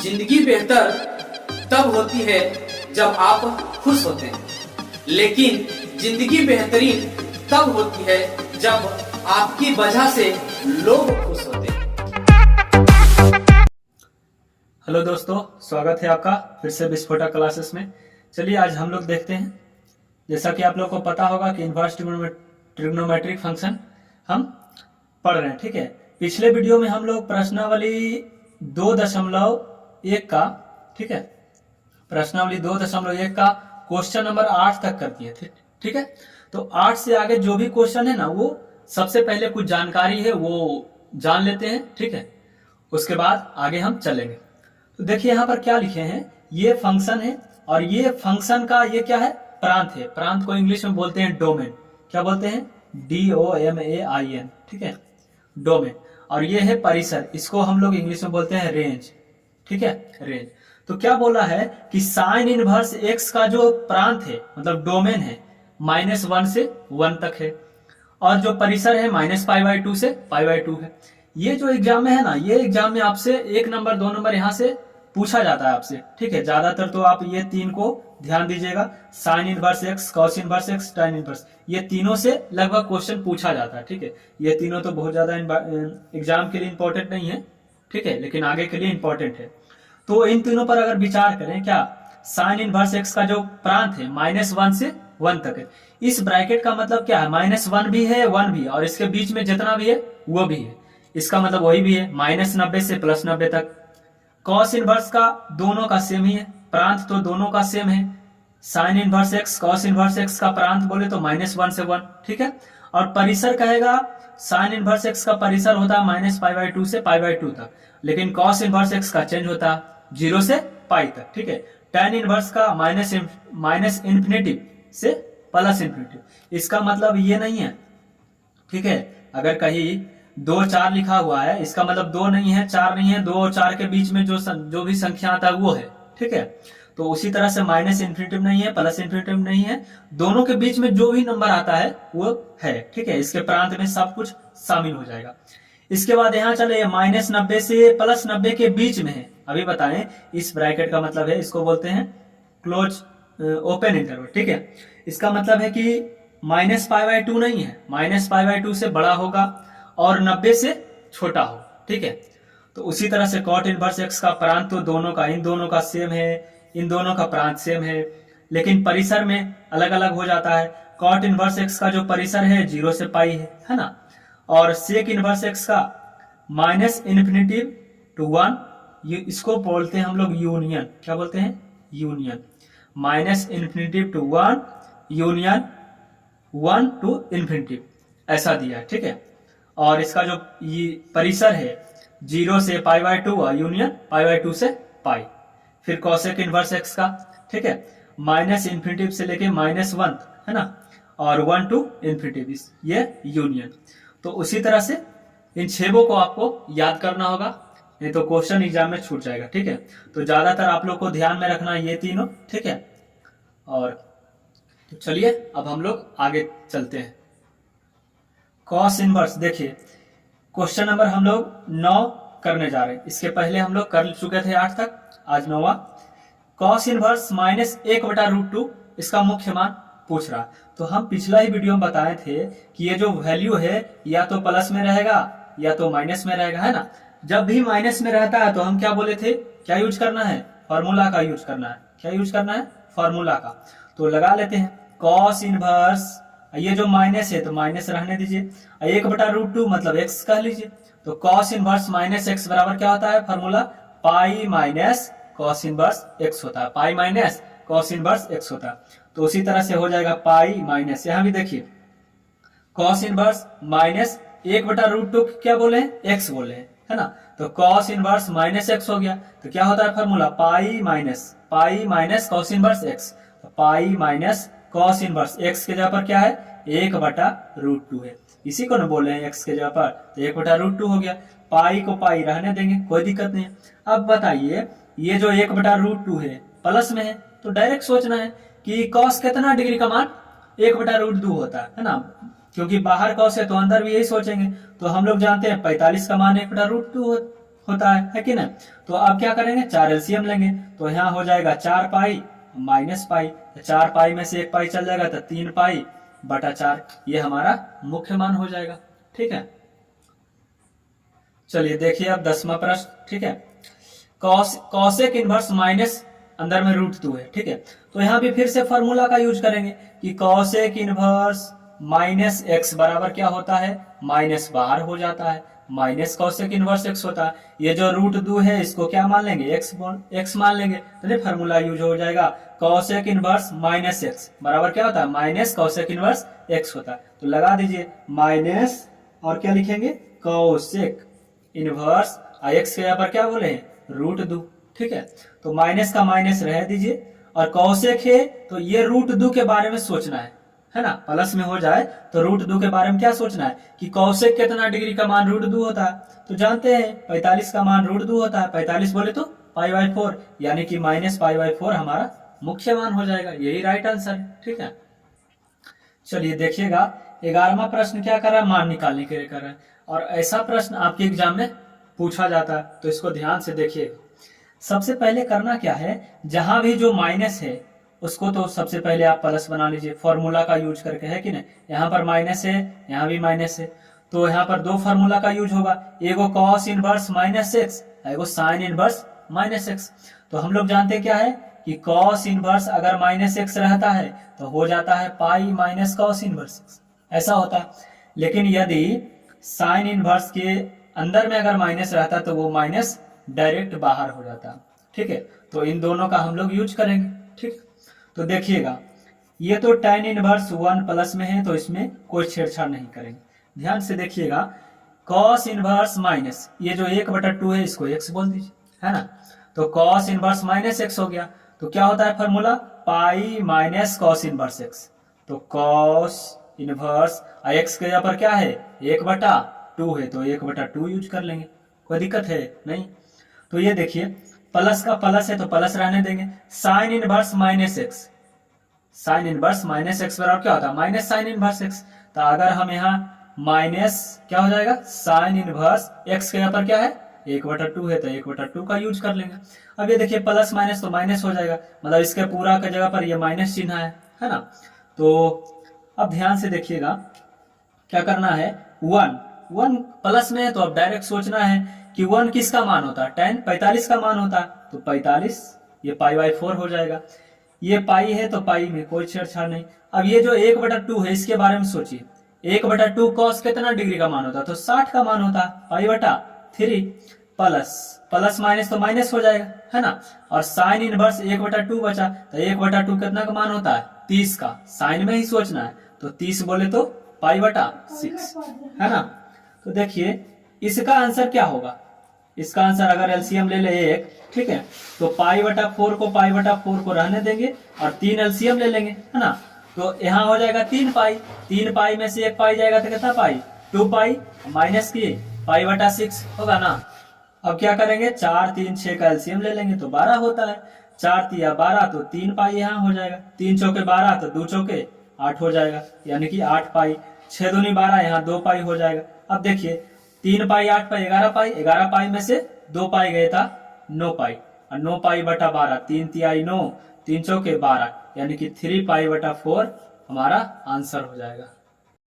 जिंदगी बेहतर तब होती है जब आप खुश होते हैं, लेकिन जिंदगी बेहतरीन तब होती है जब आपकी वजह से लोग खुश होते हैं। हेलो दोस्तों, स्वागत है आपका फिर से विस्फोटक क्लासेस में। चलिए आज हम लोग देखते हैं। जैसा कि आप लोग को पता होगा कि इनवर्स ट्रिग्नोमेट्रिक फंक्शन हम पढ़ रहे हैं, ठीक है। पिछले वीडियो में हम लोग प्रश्नावली 2.1 का, ठीक है, प्रश्नावली 2.1 का क्वेश्चन नंबर 8 तक कर दिए थे, ठीक है। तो 8 से आगे जो भी क्वेश्चन है ना, वो सबसे पहले कुछ जानकारी है वो जान लेते हैं, ठीक है। उसके बाद आगे हम चलेंगे। तो देखिए यहाँ पर क्या लिखे हैं, ये फंक्शन है और ये फंक्शन का ये क्या है, प्रांत है। प्रांत को इंग्लिश में बोलते हैं डोमेन। क्या बोलते हैं? DOMAIN, ठीक है, डोमेन। और ये है परिसर, इसको हम लोग इंग्लिश में बोलते हैं रेंज, ठीक है, रेंज। तो क्या बोला है कि साइन इनवर्स एक्स का जो प्रांत है, मतलब डोमेन है, -1 से 1 तक है, और जो परिसर है -π/2 से π/2 है। ये जो एग्जाम में है ना, ये एग्जाम में आपसे 1 नंबर 2 नंबर यहाँ से पूछा जाता है आपसे, ठीक है। ज्यादातर तो आप ये 3 को ध्यान दीजिएगा, sine inverse x, cos inverse x, tan inverse, ये तीनों से लगभग क्वेश्चन पूछा जाता है, ठीक है। ये तीनों तो बहुत ज्यादा एग्जाम के लिए इंपॉर्टेंट नहीं है, ठीक है, लेकिन आगे के लिए इंपॉर्टेंट है। तो इन तीनों पर अगर विचार करें, क्या साइन इनवर्स एक्स का जो प्रांत है -1 से 1 तक है। इस ब्रैकेट का मतलब क्या है, -1 भी है 1 भी है, और इसके बीच में जितना भी है वो भी है। इसका मतलब वही भी है -90 से +90 तक। कॉस इनवर्स का दोनों का सेम ही है, प्रांत तो दोनों का सेम है। Sine inverse x, cos inverse x का प्रांत बोले तो -1 से 1, ठीक है। और परिसर कहेगा, साइन इनवर्स एक्स का परिसर होता है -π/2 से π/2 तक, लेकिन कॉस इनवर्स एक्स का चेंज होता है 0 से π तक, ठीक है। tan इनवर्स का -∞ से +∞। इसका मतलब ये नहीं है, ठीक है। अगर कहीं 2 4 लिखा हुआ है, इसका मतलब 2 नहीं है 4 नहीं है, 2 और 4 के बीच में जो भी संख्या आता है वो है, ठीक है। तो उसी तरह से -∞ नहीं है, +∞ नहीं है, दोनों के बीच में जो भी नंबर आता है वो है, ठीक है। इसके प्रांत में सब कुछ शामिल हो जाएगा। इसके बाद यहाँ चले, -90 से +90 के बीच में है। अभी बताएं, इस ब्रैकेट का मतलब है, इसको बोलते हैं क्लोज ओपन इंटरवल, ठीक है। इसका मतलब है कि -π/2 नहीं है, -π/2 से बड़ा होगा और 90 से छोटा हो, ठीक है। तो उसी तरह से कॉट इनवर्स एक्स का प्रांत तो दोनों का, इन दोनों का सेम है, इन दोनों का प्रांत सेम है, लेकिन परिसर में अलग अलग हो जाता है। कॉट इनवर्स एक्स का जो परिसर है 0 से π है ना, और सेक इनवर्स एक्स का -∞ to 1, इसको बोलते हैं हम लोग यूनियन। क्या बोलते हैं? यूनियन। -∞ to 1 यूनियन 1 to ∞, ऐसा दिया है, ठीक है। और इसका जो ये परिसर है 0 से π/2 और यूनियन π/2 से π। फिर कॉसेक इनवर्स एक्स का, ठीक है, -∞ से लेके -1 है ना, और 1 to ∞, ये यूनियन। तो उसी तरह से इन 6 को आपको याद करना होगा, नहीं तो क्वेश्चन एग्जाम में छूट जाएगा, ठीक है। तो ज्यादातर आप लोग को ध्यान में रखना ये तीनों, ठीक है। और तो चलिए अब हम लोग आगे चलते हैं। कॉस इनवर्स, देखिए क्वेश्चन नंबर हम लोग 9 करने जा रहे हैं। इसके पहले हम लोग कर चुके थे 8 तक, आज 9वां। कॉस इनवर्स -1/√2, इसका मुख्य मान पूछ रहा। तो हम पिछला ही वीडियो में बताए थे कि ये जो वैल्यू है या तो प्लस में रहेगा या तो माइनस में रहेगा, है ना। जब भी माइनस में रहता है तो हम क्या बोले थे, क्या यूज करना है, फॉर्मूला का यूज करना है। क्या यूज करना है? फॉर्मूला का। तो लगा लेते हैं, कॉस इनवर्स, ये जो माइनस है तो माइनस रहने दीजिए, 1/√2 मतलब x कह लीजिए। तो कॉस इनवर्स -x बराबर क्या होता है, formula pi minus cos inverse x होता है, pi minus cos inverse x होता है। तो उसी तरह से हो जाएगा पाई माइनस, यहां भी देखिए कॉस इनवर्स -1/√2 क्या बोले हैं, x बोले हैं, है ना। तो कॉस इनवर्स -x हो गया, तो क्या होता है formula, pi minus cos inverse x। तो pi minus cos inverse x के जगह पर क्या है, 1/√2 है, इसी को ना बोल रहे हैं x के जगह पर, तो 1/√2 हो गया। पाई को पाई रहने देंगे, कोई दिक्कत नहीं है। अब बताइए, ये जो 1/√2 है प्लस में है, तो डायरेक्ट सोचना है कि कॉस कितना डिग्री का मान 1/√2 होता है ना, क्योंकि बाहर कॉस है तो अंदर भी यही सोचेंगे। तो हम लोग जानते हैं 45 का मान 1/√2 होता है कि नहीं। तो अब क्या करेंगे, 4 एलसीएम लेंगे, तो यहाँ हो जाएगा 4 पाई माइनस पाई, 4 पाई में से 1 पाई चल जाएगा तो 3 पाई बटा 4, ये हमारा मुख्य मान हो जाएगा। ठीक है, चलिए देखिए अब 10वां प्रश्न। ठीक है, कॉसेक इनवर्स माइनस अंदर में √2 है। ठीक है, तो यहाँ भी फिर से फॉर्मूला का यूज करेंगे कि कॉसेक इनवर्स माइनस एक्स बराबर क्या होता है, माइनस बाहर हो जाता है, माइनस कॉसेक इनवर्स एक्स होता है। ये जो √2 है इसको क्या मान लेंगे, एक्स मान लेंगे, तो फॉर्मूला यूज हो जाएगा कॉसेक इनवर्स माइनस एक्स बराबर क्या होता है, माइनस कॉसेक इनवर्स एक्स होता है। तो लगा दीजिए माइनस और क्या लिखेंगे, कॉसेक इनवर्स एक्स के यहाँ पर क्या बोले हैं, √2। ठीक है, तो माइनस का माइनस रह दीजिए, और कॉसेक है तो ये √2 के बारे में सोचना है ना, प्लस में हो जाए तो √2 के बारे में क्या सोचना है कि कॉसेक कितना डिग्री का मान √2 होता है, तो जानते हैं 45 का मान √2 होता है, 45 बोले तो π/4, यानी कि माइनस π/4 हमारा मुख्य मान हो जाएगा, यही राइट आंसर है। ठीक है, चलिए देखिएगा 11वां प्रश्न क्या कर रहा है, मान निकालने के लिए कर रहा है, और ऐसा प्रश्न आपके एग्जाम में पूछा जाता है, तो इसको ध्यान से देखिएगा। सबसे पहले करना क्या है, जहां भी जो माइनस है उसको तो सबसे पहले आप प्लस बना लीजिए, फॉर्मूला का यूज करके, है कि नहीं। यहाँ पर माइनस है, यहाँ भी माइनस है, तो यहाँ पर 2 फॉर्मूला का यूज होगा, एगो कॉस इनवर्स माइनस एक्स, एगो साइन इनवर्स माइनस एक्स। तो हम लोग जानते क्या है कि कॉस इनवर्स अगर माइनस एक्स रहता है तो हो जाता है pi minus cos inverse x, ऐसा होता है। लेकिन यदि साइन इनवर्स के अंदर में अगर माइनस रहता तो वो माइनस डायरेक्ट बाहर हो जाता। ठीक है, तो इन दोनों का हम लोग यूज करेंगे। ठीक, तो देखिएगा ये तो tan इनवर्स 1 प्लस में है, तो इसमें कोई छेड़छाड़ नहीं करेंगे, ध्यान से देखिएगा। कॉस इनवर्स माइनस, ये जो 1/2 है इसको x बोल दीजिए, है ना, तो कॉस इनवर्स माइनस x हो गया, तो क्या होता है formula, pi minus cos inverse x, तो कॉस इनवर्स x के यहाँ पर क्या है 1/2 है, तो 1/2 यूज कर लेंगे, कोई दिक्कत है नहीं। तो ये देखिए प्लस का प्लस है तो प्लस रहने देंगे, sine inverse minus x, sine inverse minus x बराबर क्या होता है, माइनस साइन इनवर्स एक्स। तो अगर हम यहाँ माइनस क्या हो जाएगा, साइन इनवर्स एक्स के यहाँ पर क्या है 1/2 है, तो 1/2 का यूज कर लेंगे। अब ये देखिए प्लस माइनस तो माइनस हो जाएगा, मतलब इसके पूरा की जगह पर ये माइनस चिन्ह है ना। तो अब ध्यान से देखिएगा क्या करना है, 1 प्लस में है तो अब डायरेक्ट सोचना है कि 1 किसका मान होता है, tan 45 का मान होता है, तो 45 ये π/4 हो जाएगा। ये पाई है तो पाई में कोई छेड़छाड़ नहीं। अब ये जो 1/2 है इसके बारे में सोचिए, 1/2 कॉस कितना डिग्री का मान होता है, तो 60 का मान होता है, π/3 प्लस माइनस तो माइनस हो जाएगा, है ना। और साइन इनवर्स 1/2 बचा, तो 1/2 कितना का मान होता है 30 का, साइन में ही सोचना है, तो 30 बोले तो π/6, है ना। तो देखिए इसका आंसर क्या होगा, इसका आंसर अगर एलसीएम ले ले 1, ठीक है, तो π/4 को π/4 को रहने देंगे और 3 एलसीएम ले लेंगे, है ना। तो यहाँ हो जाएगा 3 पाई, 3 पाई में से 1 पाई जाएगा तो कितना पाई, 2 पाई माइनस की π/6 होगा ना। अब क्या करेंगे, 4 3 6 का एलसीएम ले लेंगे तो 12 होता है, 4 3 12 तो 3 पाई यहाँ हो जाएगा, 3 चौके 12 तो 2 चौके 8 हो जाएगा, यानी कि 8 पाई, 6 दूनी 12 यहाँ 2 पाई हो जाएगा। अब देखिए 3 पाई 8 पाई 11 पाई, 11 पाई में से 2 पाई गए था 9 पाई, और 9 पाई/12, 3 तिहाई 9, 3 चौके 12, यानी कि 3 पाई/4 हमारा आंसर हो जाएगा।